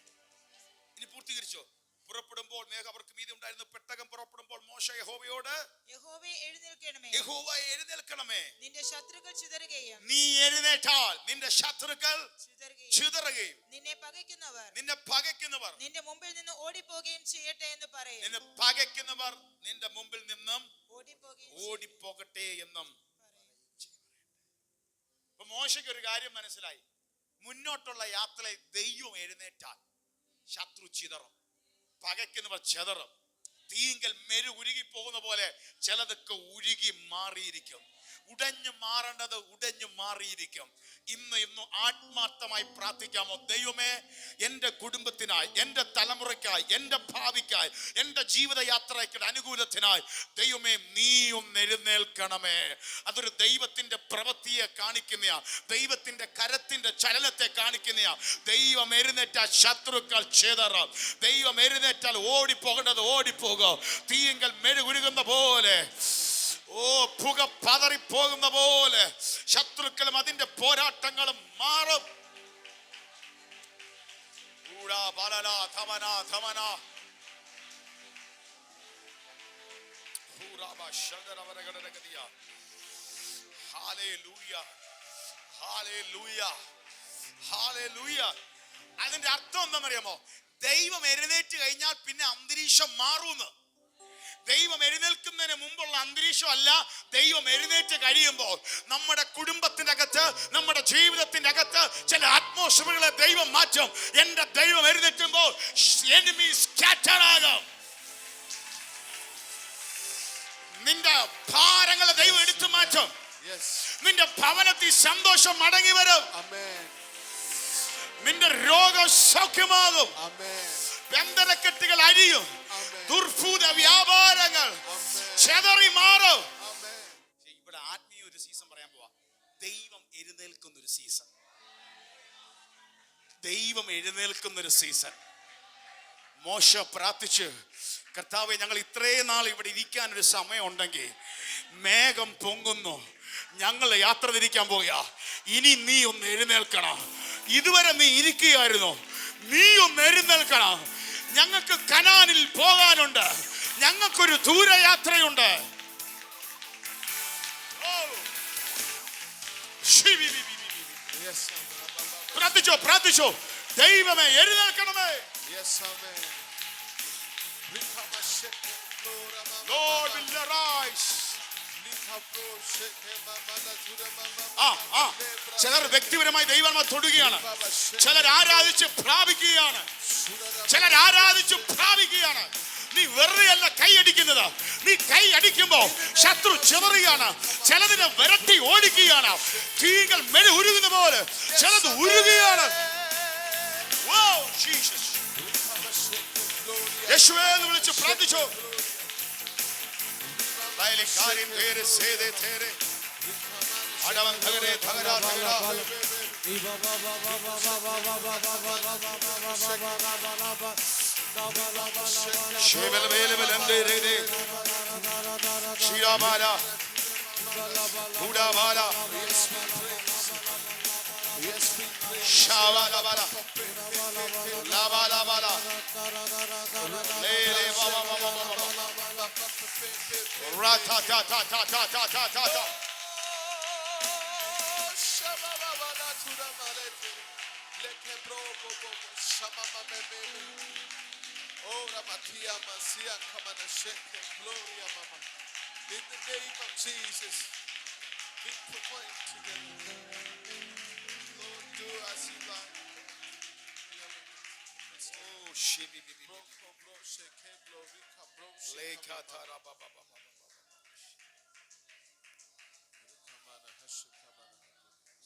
[SPEAKER 1] ഇനി പൂർത്തീകരിച്ചോ? പുറപ്പെടുമ്പോൾ മേഘം അവർക്ക് മീതെ ഉണ്ടായിരുന്നു. പെട്ടകം പുറപ്പെടുമ്പോൾ മോശ യഹോവയോട്,
[SPEAKER 2] യഹോവേ എഴുന്നേൽക്കണമേ.
[SPEAKER 1] യഹോവേ എഴുന്നേൽക്കണമേ.
[SPEAKER 2] നിന്റെ ശത്രുക്കൾ ചിതറുകയും,
[SPEAKER 1] നീ എഴുന്നേറ്റാൽ നിന്റെ ശത്രുക്കൾ ചിതറുകയും,
[SPEAKER 2] നിന്നെ പകയ്ക്കുന്നവർ
[SPEAKER 1] നിന്റെ
[SPEAKER 2] മുമ്പിൽ നിന്ന് ഓടിപ്പോകുകയും ചെയ്യട്ടെ എന്ന് പറയും.
[SPEAKER 1] നിന്നെ പകയ്ക്കുന്നവർ നിന്റെ മുമ്പിൽ നിന്നും ഓടിപ്പോകട്ടെ എന്നും. അപ്പൊ മോശയ്ക്ക് ഒരു കാര്യം മനസ്സിലായി, മുന്നോട്ടുള്ള യാത്രയിൽ ദൈവം എഴുന്നേറ്റാൽ ശത്രു ചിതറും, പകയ്ക്കുന്നവർ ചിതറും. തീങ്കൽ മെരുകുരുകി പോകുന്ന പോലെ ചിലതൊക്കെ ഉരുകി മാറിയിരിക്കും. ഉടഞ്ഞു മാറേണ്ടത് ഉടഞ്ഞു മാറിയിരിക്കും. ഇന്നും ആത്മാർത്ഥമായി പ്രാർത്ഥിക്കാമോ? ദൈവമേ എൻ്റെ കുടുംബത്തിനായി, എൻ്റെ തലമുറയ്ക്കായി, എൻ്റെ ഭാവിക്കായി, എൻ്റെ ജീവിതയാത്രയ്ക്ക് അനുകൂലത്തിനായി ദൈവമേ നീ ഒന്ന് എഴുന്നേൽക്കണമേ. അതൊരു ദൈവത്തിൻ്റെ പ്രവൃത്തിയെ കാണിക്കുന്നയാ, ദൈവത്തിൻ്റെ കരത്തിൻ്റെ ചലനത്തെ കാണിക്കുന്നയാ. ദൈവം എഴുന്നേറ്റാൽ ശത്രുക്കൾ ചിതറും. ദൈവം എഴുന്നേറ്റാൽ ഓടിപ്പോകേണ്ടത് ഓടിപ്പോകും. തീയങ്കൽ മെഴുകുരുകുന്ന പോലെ, പുക പതറിപ്പോകുന്ന പോലെ ശത്രുക്കളും അതിന്റെ പോരാട്ടങ്ങളും മാറും. അതിന്റെ അർത്ഥം എന്താണെന്നറിയാമോ? ദൈവം എഴുന്നേറ്റ് കഴിഞ്ഞാൽ പിന്നെ അന്തരീക്ഷം മാറുന്നു. ദൈവം എഴുന്നേൽക്കുന്നതിന് മുമ്പുള്ള അന്തരീക്ഷം അല്ല, ദൈവം എഴുന്നേറ്റ് കഴിയുമ്പോൾ നമ്മുടെ കുടുംബത്തിന്റെ അകത്ത്, നമ്മുടെ ജീവിതത്തിന്റെ അകത്ത് ചില അറ്റ്മോസ്ഫിയറുകളെ ദൈവം മാറ്റും. എന്റെ ദൈവം എഴുന്നേറ്റുമ്പോൾ enemy scatter ആകും. നിന്റെ ഭാരങ്ങളെ ദൈവം എടുത്തു മാറ്റും. നിന്റെ ഭവനത്തിൽ സന്തോഷം മടങ്ങി വരും. നിന്റെ രോഗം സൗഖ്യമാകും. ബന്ധനക്കെട്ടുകൾ അഴിയും. ദുർഭൂത വ്യാപാരങ്ങൾ ചെതറി മാറും. ഇവിടെ ആത്മീയ ഒരു സീസൺ പറയാൻ പോവാ. ദൈവം എഴുന്നേൽക്കുന്ന ഒരു സീസൺ. ദൈവം എഴുന്നേൽക്കുന്നൊരു സീസൺ. മോശ പ്രാർത്ഥിച്ച്, കർത്താവെ, ഞങ്ങൾ ഇത്രയും നാൾ ഇവിടെ ഇരിക്കാനൊരു സമയം ഉണ്ടെങ്കിൽ മേഘം പൊങ്ങുന്നു, ഞങ്ങൾ യാത്ര തിരിക്കാൻ പോയാ, ഇനി നീ ഒന്ന് എഴുന്നേൽക്കണം. ഇതുവരെ നീ ഇരിക്കുകയായിരുന്നു, നീ ഒന്ന് എഴുന്നേൽക്കണം. ഞങ്ങൾക്ക് കനാനിൽ പോകാനുണ്ട്, ഞങ്ങൾക്കൊരു ദൂരയാത്രയുണ്ട്. പ്രാർത്ഥിച്ചോ, പ്രാർത്ഥിച്ചോ, ദൈവമേ എഴുന്നേൽക്കണമേ. Lord will arise. ചിലർ വ്യക്തിപരമായി ദൈവമേ തൊടുകയാണ്, ചിലർ ആരാധിച്ച് പ്രാപിക്കുകയാണ്, ചിലർ ആരാധിച്ച് പ്രാപിക്കുകയാണ്. നീ വെറുതെ അല്ല കൈ അടിക്കുന്നത്, നീ കൈ അടിക്കുമ്പോ ശത്രു ചിതറുകയാണ്, ചിലതിനെ വിരട്ടി ഓടിക്കുകയാണ്. തീകൾ മെഴു ഉരുകുന്ന പോലെ ചിലത് ഉരുകുകയാണ്. യേശുവേ എന്ന് വിളിച്ച് പ്രാർത്ഥിച്ചോ. In the name of Jesus, we proclaim together. Lord, do as you like. Oh, shibi bibi. Bro, shake, bro, rika, bro, shake. Lekatara baba baba.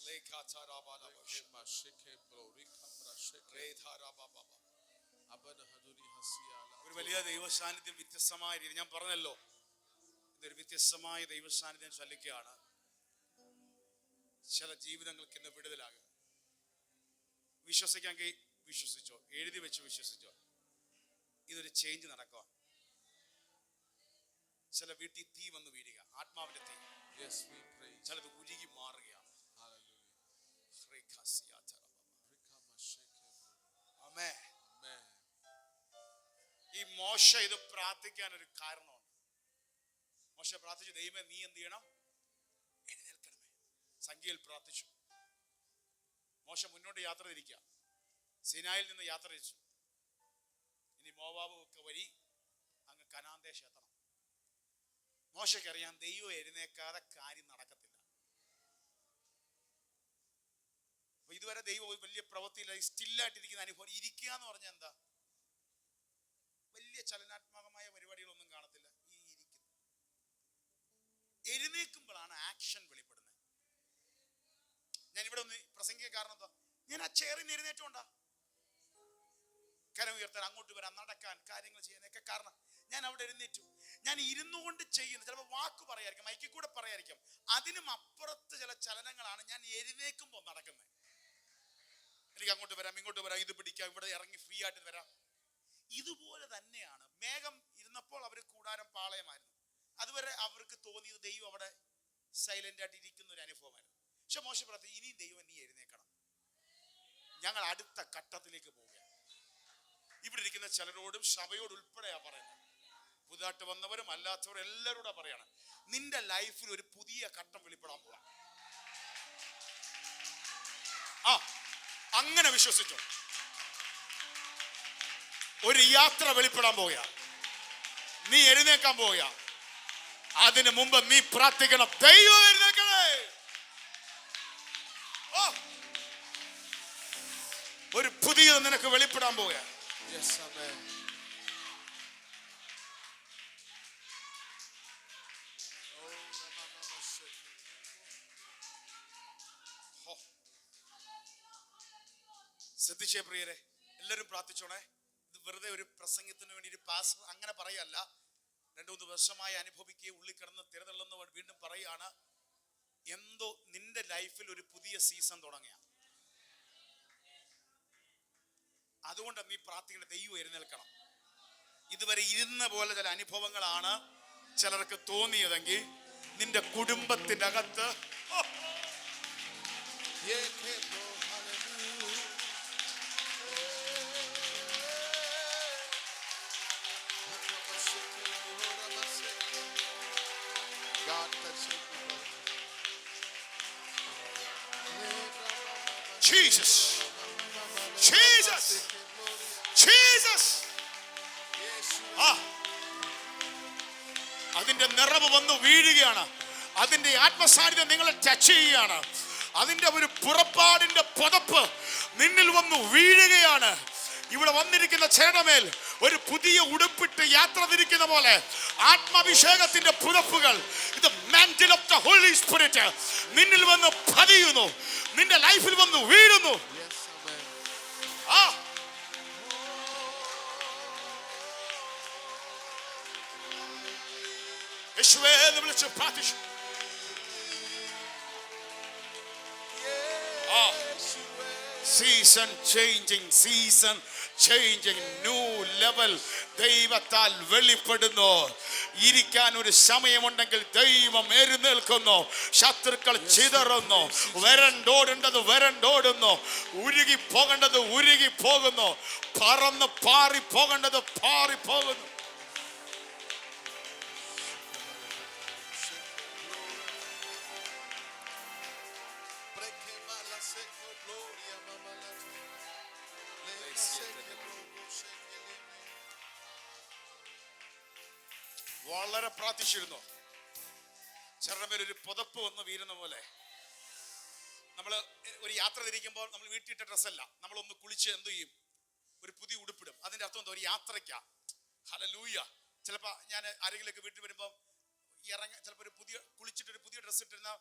[SPEAKER 1] Lekatara baba baba. Shake, bro, rika, bro, shake. Lekatara baba baba. Abana haduri hasiyala. ഒരു വലിയ ദൈവ സാന്നിധ്യം വ്യത്യസ്തമായ രീതി ഞാൻ പറഞ്ഞല്ലോ. ഇതൊരു വ്യത്യസ്തമായ ദൈവ സാന്നിധ്യം ചലിക്കുകയാണ്. ചില ജീവിതങ്ങൾക്ക് ഇന്ന് വിടുതലാകുക. വിശ്വസിക്കാമെങ്കിൽ വിശ്വസിച്ചോ, എഴുതി വെച്ച് വിശ്വസിച്ചോ. ഇതൊരു ചേഞ്ച് നടക്കുക. ചില വീട്ടിൽ തീ വന്ന് വീഴുക, ആത്മാവിന്റെ തീ. ചിലത് ഉരുകി മാറുകയാണ്. ഈ മോശ ഇത് പ്രാർത്ഥിക്കാൻ ഒരു കാരണമുണ്ട്. മോശ പ്രാർത്ഥിച്ചു, ദൈവമേ നീ എന്ത് ചെയ്യണം? എഴുന്നേൽക്കണമേ. സംഖ്യയിൽ പ്രാർത്ഥിച്ചു. മോശ മുന്നോട്ട് യാത്ര തിരിക്കുക. സിനായിൽ നിന്ന് യാത്ര തിരിച്ചു. ഇനി മോവാബ് ഒക്കെ വഴി അങ്ങ് കനാൻ ദേശം എത്തണം. മോശയ്ക്കറിയാം ദൈവം എഴുന്നേക്കാതെ കാര്യം നടക്കത്തില്ല. അപ്പൊ ഇതുവരെ ദൈവം വലിയ പ്രവൃത്തിയില്ല, സ്റ്റില്ലായിട്ടിരിക്കുന്ന അനുഭവം. ഇരിക്കുക എന്ന് പറഞ്ഞാൽ എന്താ? വലിയ ചലനാത്മകമായ പരിപാടികളൊന്നും കാണത്തില്ല. ഈ ഇരിക്കുന്നു. എഴുന്നേൽക്കുമ്പോഴാണ് ആക്ഷൻ വെളിപ്പെടുന്നത്. ഞാൻ ഇവിടെ ഒന്ന് പ്രസംഗിക്കാൻ കാരണം എന്താ? ഞാൻ ആ ചെയറിന് എഴുന്നേറ്റോണ്ടാ. കരം ഉയർത്താൻ, അങ്ങോട്ട് വരാൻ, നടക്കാൻ, കാര്യങ്ങൾ ചെയ്യാനൊക്കെ കാരണം ഞാൻ അവിടെ എഴുന്നേറ്റു. ഞാൻ ഇരുന്നുകൊണ്ട് ചെയ്യുന്നു. ചിലപ്പോൾ വാക്ക് പറയായിരിക്കും, മൈക്കിൽ കൂടെ പറയായിരിക്കും. അതിനും അപ്പുറത്ത് ചില ചലനങ്ങളാണ് ഞാൻ എഴുന്നേൽക്കുമ്പോൾ നടക്കുന്നത്. എനിക്ക് അങ്ങോട്ട് വരാം, ഇങ്ങോട്ട് വരാം, ഇത് പിടിക്കാം, ഇവിടെ ഇറങ്ങി ഫ്രീ ആയിട്ട് വരാം. ഇതുപോലെ തന്നെയാണ്. മേഘം ഇരുന്നപ്പോൾ അവർ കൂടാരം പാളയമായിരുന്നു. അതുവരെ അവർക്ക് തോന്നിയത് ദൈവം അവിടെ സൈലന്റ് ആയിട്ട് ഇരിക്കുന്ന ഒരു അനുഭവമായിരുന്നു. പക്ഷെ മോശ പറഞ്ഞു, ഇനിയും ദൈവം നീ എഴുന്നേക്കണം, ഞങ്ങൾ അടുത്ത ഘട്ടത്തിലേക്ക് പോവുകയാണ്. ഇവിടെ ഇരിക്കുന്ന ചിലരോടും സഭയോട് ഉൾപ്പെടെയാ പറയുന്നത്. പുതുതായിട്ട് വന്നവരും അല്ലാത്തവരും എല്ലാവരോടാ പറയണം, നിന്റെ ലൈഫിൽ ഒരു പുതിയ ഘട്ടം വെളിപ്പെടാൻ പോവാ. അങ്ങനെ വിശ്വസിച്ചോ. ഒരു യാത്ര വെളിപ്പെടാൻ പോവുക. നീ എഴുന്നേക്കാൻ പോവുക. അതിനു മുമ്പ് നീ പ്രാർത്ഥിക്കണം, ദൈവം എഴുന്നേക്കണേ. ഒരു പുതിയത് നിനക്ക് വെളിപ്പെടാൻ പോവുക. ശ്രദ്ധിച്ചേ പ്രിയരെ, എല്ലാവരും പ്രാർത്ഥിച്ചോണേ. ഇത് വെറുതെ ഒരു പ്രസംഗത്തിന് വേണ്ടി ഒരു പാസ് അങ്ങനെ പറയല്ല. 2-3 വർഷമായി അനുഭവിക്കുകയും ഉള്ളിൽ കിടന്ന് തിരതള്ളുന്ന വീണ്ടും പറയാണ്, എന്തോ നിന്റെ ലൈഫിൽ ഒരു പുതിയ സീസൺ തുടങ്ങിയ. അതുകൊണ്ട് നീ പ്രാർത്ഥിക്കേണ്ട, ദൈവം എഴുന്നേൽക്കണം. ഇതുവരെ ഇരുന്ന പോലെ ചില അനുഭവങ്ങളാണ് ചിലർക്ക് തോന്നിയതെങ്കിൽ നിന്റെ കുടുംബത്തിന്റെ അകത്ത് ജീസസ് ജീസസ് ജീസസ് അതിന്റെ നിറവ് വന്ന് വീഴുകയാണ്. അതിന്റെ ആത്മസാന്നിധ്യം നിങ്ങളെ ടച്ച് ചെയ്യുകയാണ്. അതിന്റെ ഒരു പുറപ്പാടിന്റെ പുതപ്പ് നിന്നിൽ വന്ന് വീഴുകയാണ്. ഇവിടെ വന്നിരിക്കുന്ന ചേടമേൽ ഒരു പുതിയ ഉടുപ്പിട്ട് യാത്ര തിരിക്കുന്ന പോലെ ആത്മാഭിഷേകത്തിന്റെ പുതപ്പുകൾ, ഇത് mantle of the Holy Spirit നിന്നിൽ വന്ന് പതിയുന്നു, നിന്റെ ലൈഫിൽ വന്ന് വീഴുന്നു. യേശുവേ എന്ന് വിളിച്ച് പ്രാർത്ഥിച്ചു. സീസൺ ചേഞ്ചിങ് ന്യൂ ലെവൽ ദൈവത്താൽ വെളിപ്പെടുന്നു. ഇരിക്കാൻ ഒരു സമയമുണ്ടെങ്കിൽ ദൈവം എഴുന്നേൽക്കുന്നു. ശത്രുക്കൾ ചിതറുന്നു. വരണ്ടോടേണ്ടത് വരണ്ടോടുന്നു. ഉരുകി പോകേണ്ടത് ഉരുകി പോകുന്നു. പറന്ന് പാറി പോകേണ്ടത് പാറി പോകുന്നു. വളരെ പ്രാർത്ഥിച്ചിരുന്നു. ചെറുമേൽ ഒരു പുതപ്പ് വന്ന് വീരുന്ന പോലെ. നമ്മൾ ഒരു യാത്ര തിരിക്കുമ്പോൾ നമ്മൾ വീട്ടിട്ട ഡ്രസ്സല്ല, നമ്മളൊന്ന് കുളിച്ച് എന്ത് ചെയ്യും, ഒരു പുതിയ ഉടുപ്പിടും. അതിന്റെ അർത്ഥം എന്താ? ഒരു യാത്രയ്ക്കാ. ഹല്ലേലൂയ. ചിലപ്പോ ഞാൻ ആരെങ്കിലൊക്കെ വീട്ടിൽ വരുമ്പോൾ ചിലപ്പോൾ ഒരു പുതിയ കുളിച്ചിട്ട് ഒരു പുതിയ ഡ്രസ്സ് ഇട്ടിരുന്ന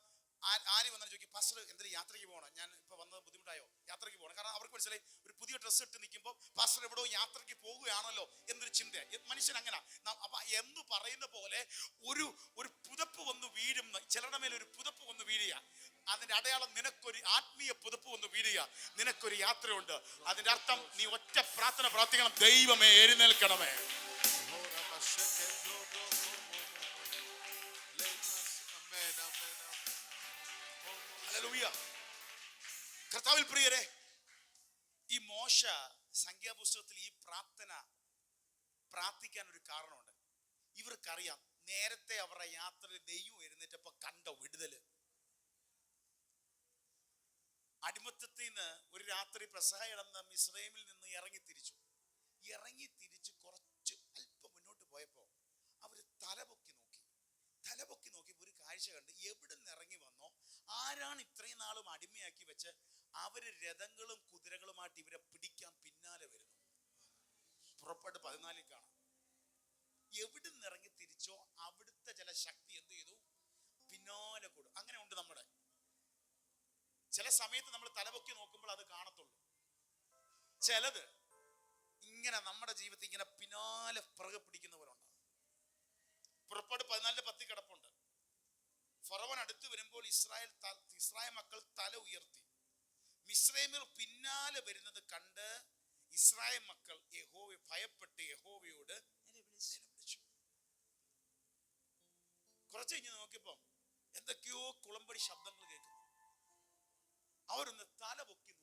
[SPEAKER 1] ആര് വന്നാൽ ചോദിക്കും, പാസ്റ്റർ എന്തെങ്കിലും യാത്രയ്ക്ക് പോകണം, ഞാൻ ഇപ്പൊ വന്നത് ബുദ്ധിമുട്ടായോ, യാത്രയ്ക്ക് പോകണം. കാരണം അവർക്ക് മനസ്സിലായി ഒരു പുതിയ ഡ്രസ്സ് ഇട്ട് നിൽക്കുമ്പോൾ പാസ്റ്റർ എവിടെയോ യാത്രയ്ക്ക് പോകുകയാണല്ലോ എന്നൊരു ചിന്ത. മനുഷ്യൻ അങ്ങനെ. അപ്പൊ എന്ന് പറയുന്ന പോലെ ഒരു പുതപ്പ് വന്ന് വീഴുന്ന ചിലരുടെ മേലെ ഒരു പുതപ്പ് വന്ന് വീഴുക. അതിന്റെ അടയാളം നിനക്കൊരു ആത്മീയ പുതപ്പ് വന്ന് വീഴുക. നിനക്കൊരു യാത്രയുണ്ട്. അതിന്റെ അർത്ഥം നീ ഒറ്റ പ്രാർത്ഥന പ്രാർത്ഥിക്കണം, ദൈവമേ എഴുന്നേൽക്കണമേ. കർത്താവിൽ പ്രിയരെ, ഈ മോശ സംഖ്യാപുസ്തകത്തിൽ ഈ പ്രാർത്ഥിക്കാൻ ഒരു കാരണമുണ്ട്. ഇവർക്കറിയാം നേരത്തെ അവരുടെ യാത്രയിൽ ദൈവം എഴുന്നേറ്റപ്പോ കണ്ട വിടുതല്. അടിമത്തത്തിൽ നിന്ന് ഒരു രാത്രി പെസഹ ഇടന്ന മിസ്രൈമിൽ നിന്ന് ഇറങ്ങി തിരിച്ച് കുറച്ച് അല്പം മുന്നോട്ട് പോയപ്പോ അവര് തലപൊക്കി നോക്കിയപ്പോ ഒരു കാഴ്ച കണ്ട്. എവിടെ നിന്ന് ഇറങ്ങി വന്നോ, ആരാണ് ഇത്രയും നാളും അടിമയാക്കി വെച്ച് അവര് രഥങ്ങളും കുതിരകളുമായിട്ട് ഇവരെ പിടിക്കാൻ പിന്നാലെ വരുന്നു. പുറപ്പാട് 14 കാണാം. എവിടെ നിന്ന് ഇറങ്ങി തിരിച്ചോ അവിടുത്തെ ചില ശക്തി എന്ത് ചെയ്തു, പിന്നാലെ കൂടും. അങ്ങനെ ഉണ്ട്. നമ്മുടെ ചില സമയത്ത് നമ്മൾ തലപൊക്കി നോക്കുമ്പോൾ അത് കാണത്തുള്ളൂ. ചിലത് ഇങ്ങനെ നമ്മുടെ ജീവിതത്തിൽ ഇങ്ങനെ പിന്നാലെ പുറകെ പിടിക്കുന്നവരുണ്ട്. പുറപ്പാട് 14:10 കിടപ്പുണ്ട്. ഫറവോൻ അടുത്ത് വരുമ്പോൾ ഇസ്രായേൽ മക്കൾ തല ഉയർത്തി. മിസ്രൈമ്യർ പിന്നാലെ വരുന്നത് കണ്ട് ഇസ്രായേൽ മക്കൾ ഭയപ്പെട്ട് യഹോവയോട് നിലവിളിച്ചു. കുറച്ച് കഴിഞ്ഞ് നോക്കിയപ്പോ എന്തൊക്കെയോ കുളമ്പടി ശബ്ദങ്ങൾ കേൾക്കുന്നു. അവരൊന്ന് തല പൊക്കി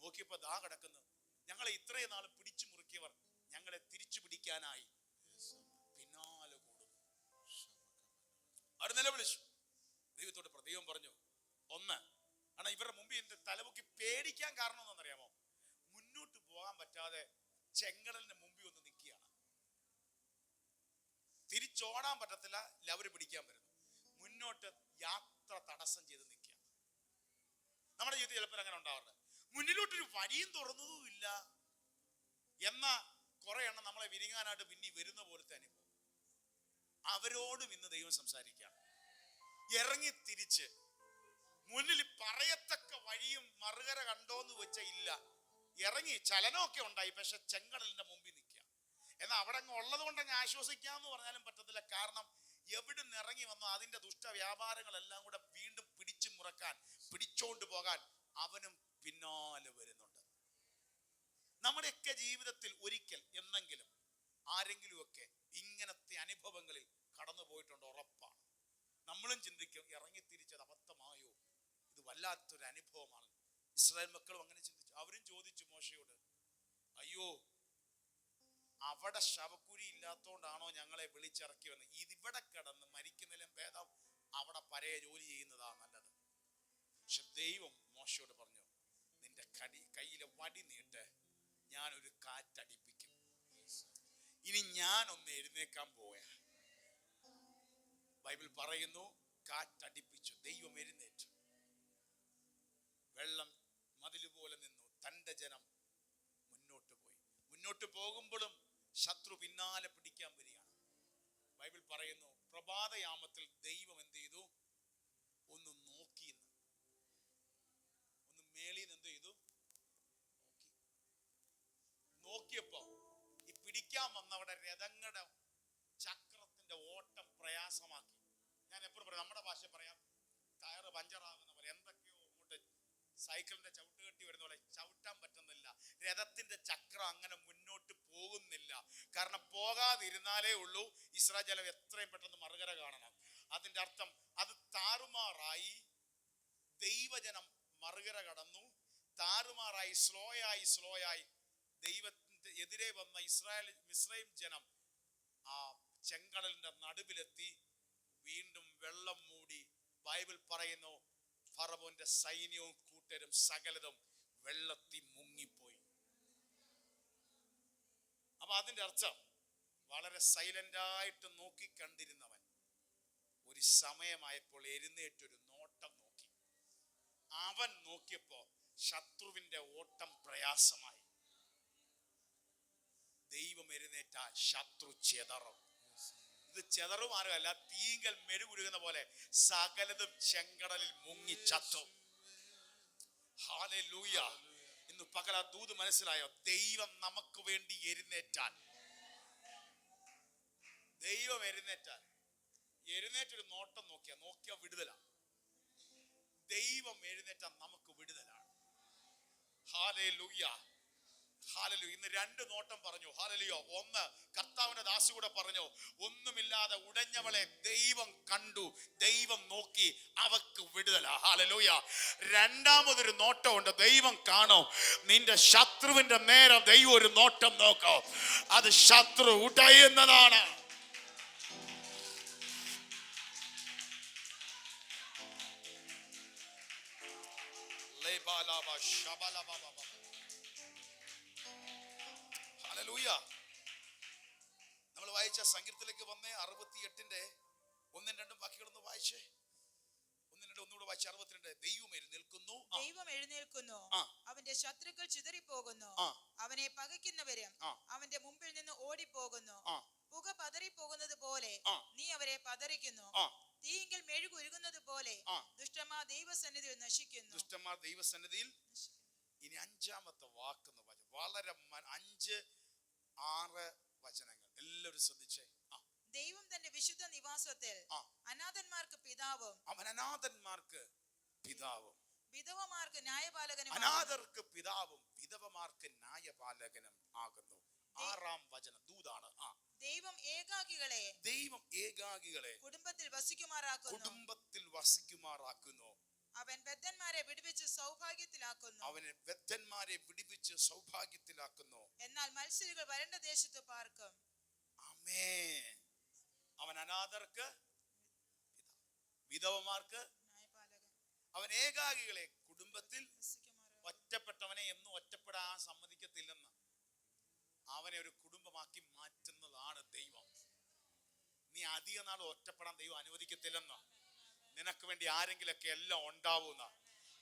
[SPEAKER 1] നോക്കിയപ്പോ ദാ കിടക്കുന്നു, ഞങ്ങളെ ഇത്രയും നാൾ പിടിച്ചു മുറുക്കിയവർ ഞങ്ങളെ തിരിച്ചു പിടിക്കാനായി പിന്നാലെ കൂടും. അവർ നിലവിളിച്ചു. ദൈവത്തോട് ദൈവം പറഞ്ഞു, ഒന്ന് ആണ് ഇവരുടെ മുമ്പിൽ എന്റെ തലമുക്കി പേടിക്കാൻ കാരണം എന്താണെന്നറിയാമോ? മുന്നോട്ട് പോകാൻ പറ്റാതെ ചെങ്കടലിന്റെ മുമ്പിൽ ഒന്ന് നിൽക്കുകയാണ്. തിരിച്ചോടാൻ പറ്റത്തില്ല, ലവര് പിടിക്കാൻ വരുന്നു. മുന്നോട്ട് യാത്ര തടസ്സം ചെയ്ത് നിൽക്കുക. നമ്മുടെ ജീവിതത്തിൽ ചിലപ്പോൾ അങ്ങനെ ഉണ്ടാവാറുണ്ട്. മുന്നിലോട്ടൊരു വഴിയും തുറന്നതുമില്ല, എന്നാ കുറെ എണ്ണം നമ്മളെ വിരിങ്ങാനായിട്ട് പിന്നെ വരുന്ന പോലത്തെ അനുഭവം. അവരോടും ഇന്ന് ദൈവം സംസാരിക്കുകയാണ്. ഇറങ്ങി തിരിച്ച് മുന്നിൽ പറയത്തക്ക വഴിയും മറുകര കണ്ടോന്ന് വെച്ച ഇല്ല. ഇറങ്ങി ചലനമൊക്കെ ഉണ്ടായി, പക്ഷെ ചെങ്കടലിന്റെ മുമ്പിൽ നിൽക്കുക. എന്നാൽ അവിടെ അങ്ങ് ഉള്ളത് കൊണ്ട് അങ്ങ് ആശ്വസിക്കാന്ന് പറഞ്ഞാലും പറ്റത്തില്ല. കാരണം എവിടെ നിന്ന് ഇറങ്ങി വന്നോ അതിന്റെ ദുഷ്ട വ്യാപാരങ്ങളെല്ലാം കൂടെ വീണ്ടും പിടിച്ചു മുറക്കാൻ, പിടിച്ചോണ്ട് പോകാൻ അവനും പിന്നാലെ വരുന്നുണ്ട്. നമ്മുടെയൊക്കെ ജീവിതത്തിൽ ഒരിക്കൽ എന്നെങ്കിലും ആരെങ്കിലുമൊക്കെ ഇങ്ങനത്തെ അനുഭവങ്ങളിൽ കടന്നു പോയിട്ടുണ്ട്, ഉറപ്പാണ്. നമ്മളും ചിന്തിക്കും, ഇറങ്ങി തിരിച്ചത് അബദ്ധമായോ, ഇത് വല്ലാത്തൊരു അനുഭവമാണ്. ഇസ്രായേൽ മക്കളും അങ്ങനെ ചിന്തിച്ചു. അവരും ചോദിച്ചു മോശയോട്, അയ്യോ, അവിടെ ശവക്കുഴി ഇല്ലാത്തോണ്ടാണോ ഞങ്ങളെ വിളിച്ചിറക്കി വന്നത്? ഇതിവിടെ കിടന്ന് മരിക്കുന്നതിലും ഭേദം അവിടെ പഴയ ജോലി ചെയ്യുന്നതാ നല്ലത്. പക്ഷെ ദൈവം മോശയോട് പറഞ്ഞു, നിന്റെ കയ്യിലെ വടി നീട്ട്, ഞാനൊരു കാറ്റടിപ്പിക്കും. ഇനി ഞാനൊന്ന് എഴുന്നേക്കാൻ പോയ, ബൈബിൾ പറയുന്നു, കാറ്റടിപ്പിച്ചു, ദൈവം എഴുന്നേറ്റു, വെള്ളം മതില് പോലെ നിന്നു, തന്റെ ജനം മുന്നോട്ട് പോയി. മുന്നോട്ട് പോകുമ്പോഴും ശത്രു പിന്നാലെ പിടിക്കാൻ വരികയാണ്. ബൈബിൾ പറയുന്നു, പ്രഭാതയാമത്തിൽ ദൈവം എന്ത് ചെയ്തു? ഒന്ന് നോക്കിയെന്ന്, ഒന്ന് മേളിന്ന് എന്ത് ചെയ്തു? നോക്കിയപ്പോ ഈ പിടിക്കാൻ വന്നവിടെ രഥങ്ങളുടെ ചക്രത്തിന്റെ ഓട്ടം പ്രയാസമാക്കി. ഞാൻ എപ്പോഴും പറയാം, നമ്മുടെ ഭാഷ പറയാം, ടയറ് പഞ്ചറാകുന്ന പോലെ, എന്തൊക്കെയോ അങ്ങോട്ട് സൈക്കിളിന്റെ ചവിട്ട് കെട്ടി വരുന്ന പോലെ ചവിട്ടാൻ പറ്റുന്നില്ല. രഥത്തിന്റെ ചക്രം അങ്ങനെ മുന്നോട്ട് പോകുന്നില്ല. കാരണം പോകാതിരുന്നാലേ ഉള്ളൂ ഇസ്രായേൽ ജനം എത്രയും പെട്ടെന്ന് മറുകര കാണണം. അതിന്റെ അർത്ഥം അത് താറുമാറായി. ദൈവജനം മറുകര കടന്നു, താറുമാറായി, സ്ലോയായി ദൈവത്തിന്റെ എതിരെ വന്ന മിസ്രയീം ജനം ആ ചെങ്കടലിന്റെ നടുവിലെത്തി. വീണ്ടും വെള്ളം മൂടി. ബൈബിൾ പറയുന്നു, ഫറവോന്റെ സൈന്യവും കൂട്ടരും സകലതും വെള്ളത്തിൽ മുങ്ങിപ്പോയി. അപ്പൊ അതിന്റെ അർത്ഥം, വളരെ സൈലന്റായിട്ട് നോക്കിക്കണ്ടിരുന്നവൻ ഒരു സമയമായപ്പോൾ എഴുന്നേറ്റൊരു നോട്ടം നോക്കി. അവൻ നോക്കിയപ്പോ ശത്രുവിന്റെ ഓട്ടം പ്രയാസമായി. ദൈവം എഴുന്നേറ്റാൽ ശത്രു ചെതറും. ഇത് ചെതറുമാരല്ല, തീങ്കൽ മെഴുകുരുകുന്ന പോലെ സകലതും ചെങ്കടലിൽ മുങ്ങി ചത്തും. ഹല്ലേലൂയ. ഇന്ന് പകൽ ആ ദൂത് മനസ്സിലായോ? ദൈവം നമുക്ക് വേണ്ടി എഴുന്നേറ്റാൽ, ദൈവം എഴുന്നേറ്റൊരു നോട്ടം നോക്കിയാ വിടുതലാണ്. ദൈവം എഴുന്നേറ്റാൽ നമുക്ക് വിടുതലാണ്. ഹല്ലേലൂയ. ഹല്ലേലൂയ. ഇന്ന് രണ്ട് നോട്ടം പറഞ്ഞു. ഹല്ലേലൂയ. ഒന്ന്, കർത്താവിന്റെ ദാസി കൂടെ പറഞ്ഞു, ഒന്നുമില്ലാതെ ഉടഞ്ഞവളെ ദൈവം കണ്ടു, ദൈവം നോക്കി, അവക്ക് വിടുതല. ഹല്ലേലൂയ. രണ്ടാമതൊരു നോട്ടമുണ്ട്. ദൈവം കാണും. നിന്റെ ശത്രുവിന്റെ നേരെ ദൈവം ഒരു നോട്ടം നോക്കും. അത് ശത്രു ഉടയുന്നതാണ്. ഹല്ലേലൂയ. നമ്മൾ വായിച്ച സങ്കീർത്തനത്തിലേക്ക് വന്നേ, 68 1ഉം 2ഉം വാക്യങ്ങളൊന്ന് വായിച്ചേ. 1ഉം 2ഉം ഒന്നുകൂടെ വായിച്ച 62. ദൈവം എഴുന്നേൽക്കുന്നു,
[SPEAKER 2] അവന്റെ ശത്രുക്കൾ ചിതറിപ്പോകുന്നു, അവനെ പകയ്ക്കുന്നവരും അവന്റെ മുമ്പിൽ നിന്ന് ഓടിപ്പോകുന്നു. പുക പതറിപ്പോകുന്നത് പോലെ നീ അവരെ പതറിക്കുന്നു. തീയിൽ മെഴുകുരുകുന്നത് പോലെ ദുഷ്ടന്മാർ ദൈവസന്നിധിയിൽ നശിക്കുന്നു.
[SPEAKER 1] ദുഷ്ടന്മാർ ദൈവസന്നിധിയിൽ. ഇനി 5ാമത്തെ വാക്കെന്ന് വായിച്ചു. വളരെ 5, 6 വചനങ്ങൾ എല്ലാവരും ശ്രദ്ധിച്ചേ.
[SPEAKER 2] ദൈവം തന്റെ വിശുദ്ധ നിവാസത്തിൽ അനാഥന്മാർക്ക് പിതാവും,
[SPEAKER 1] അവൻ അനാഥന്മാർക്ക് പിതാവും,
[SPEAKER 2] വിധവമാർക്ക് ന്യായപാലകനും,
[SPEAKER 1] അനാഥർക്ക് പിതാവും വിധവമാർക്ക് ന്യായപാലകനും ആകുന്നു. 6ാം വചനം ദൂതാണ്.
[SPEAKER 2] ദൈവം ഏകാകികളെ കുടുംബത്തിൽ വസിക്കുമാറാക്കുന്നു. അവൻ ബദ്ധന്മാരെ വിടുവിച്ച് സൗഭാഗ്യത്തിലാക്കുന്നു. എന്നാൽ മത്സരികൾ വരണ്ട ദേശത്ത് പാർക്കും.
[SPEAKER 1] ആമേൻ. അവൻ അനാഥർക്ക്, വിധവമാർക്ക്, അവൻ ഏകാകികളെ കുടുംബത്തിൽ, ഒറ്റപ്പെട്ടവനെ എന്നും ഒറ്റപ്പെടാൻ സമ്മതിക്കത്തില്ലെന്ന്, അവനെ ഒരു കുടുംബമാക്കി മാറ്റുന്നതാണ് ദൈവം. നീ അധിക നാൾ ഒറ്റപ്പെടാൻ ദൈവം അനുവദിക്കത്തില്ലെന്ന്. നിനക്ക് വേണ്ടി ആരെങ്കിലൊക്കെ എല്ലാം ഉണ്ടാവുന്ന,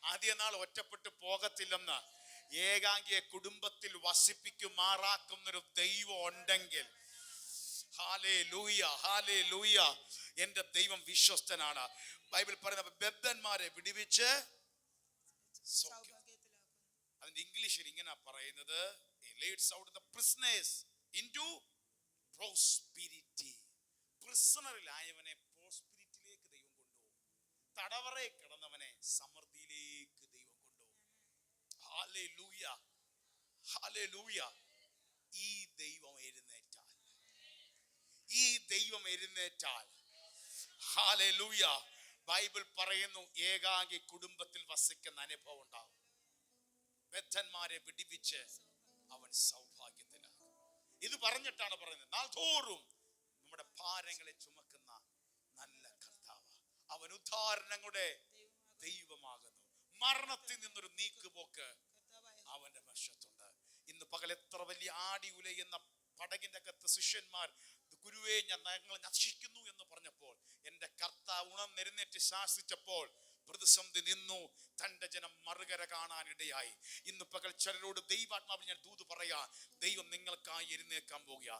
[SPEAKER 1] അധിക നാൾ ഒറ്റപ്പെട്ട് പോകത്തില്ലെന്ന്, ഏകാംഗിയെ കുടുംബത്തിൽ വസിപ്പിക്കുമാറാക്കുന്നൊരു ദൈവം ഉണ്ടെങ്കിൽ, ഹല്ലേലൂയ, ഹല്ലേലൂയ, എന്റെ ദൈവം വിശ്വസ്തനാണ്. ബൈബിൾ പറയുന്ന ബദ്ധന്മാരെ വിടുവിച്ച് അതിന്റെ ഇംഗ്ലീഷിൽ ഇങ്ങനെ പറയുന്നത്, leads out the prisoners into prosperity. പ്രിസണറിലായവനെ പ്രോസ്പിരിറ്റിയിലേക്ക് ദൈവം കൊണ്ടുപോകും. തടവറയിൽ കിടന്നവനെ സമൃദ്ധിയിലേക്ക് ദൈവം കൊണ്ടുപോകും. Hallelujah, hallelujah. ഈ ദൈവം എഴുന്നേറ്റാൽ, ഈ ദൈവം എഴുന്നേറ്റാൽ, ഹല്ലേലൂയ, ബൈബിൾ പറയുന്നു ഏകാംഗി കുടുംബത്തിൽ വസിക്കുന്ന അനുഭവം ഉണ്ടാവും. ബദ്ധന്മാരെ വിടിവിച്ച് അവൻ സൗഭാഗ്യത്തിലാകും. ഇത് പറഞ്ഞിട്ടാണ് പറയുന്നത്, നാൾതോറും നമ്മുടെ ഭാരങ്ങളെ ചുമക്കുന്ന നല്ല കർത്താവ്, അവൻ ഉദ്ധാരണങ്ങളുടെ ദൈവമാകുന്നു. മരണത്തിൽ നിന്നൊരു നീക്കുപോക്ക് അവന്റെ വശത്തുണ്ട്. ഇന്ന് പകൽ എത്ര വലിയ ആടി ഉലയുന്ന പടകിന്റെ അകത്ത് ശിഷ്യന്മാർ, ഗുരുവേ ഞങ്ങൾ നശിക്കുന്നു എന്ന് പറഞ്ഞപ്പോൾ എന്റെ കർത്താവ് ഉണർന്നെഴുന്നേറ്റ് ശാസിച്ചപ്പോൾ പ്രതിസന്ധി നിന്നു. തന്റെ ജനം മറുകര കാണാനിടയായി. ഇന്ന് പകൽ ചിലരോട് ദൈവാത്മാവിൽ ഞാൻ ദൂത് പറയാ, ദൈവം നിങ്ങൾക്കായി എഴുന്നേൽക്കാൻ പോകുക.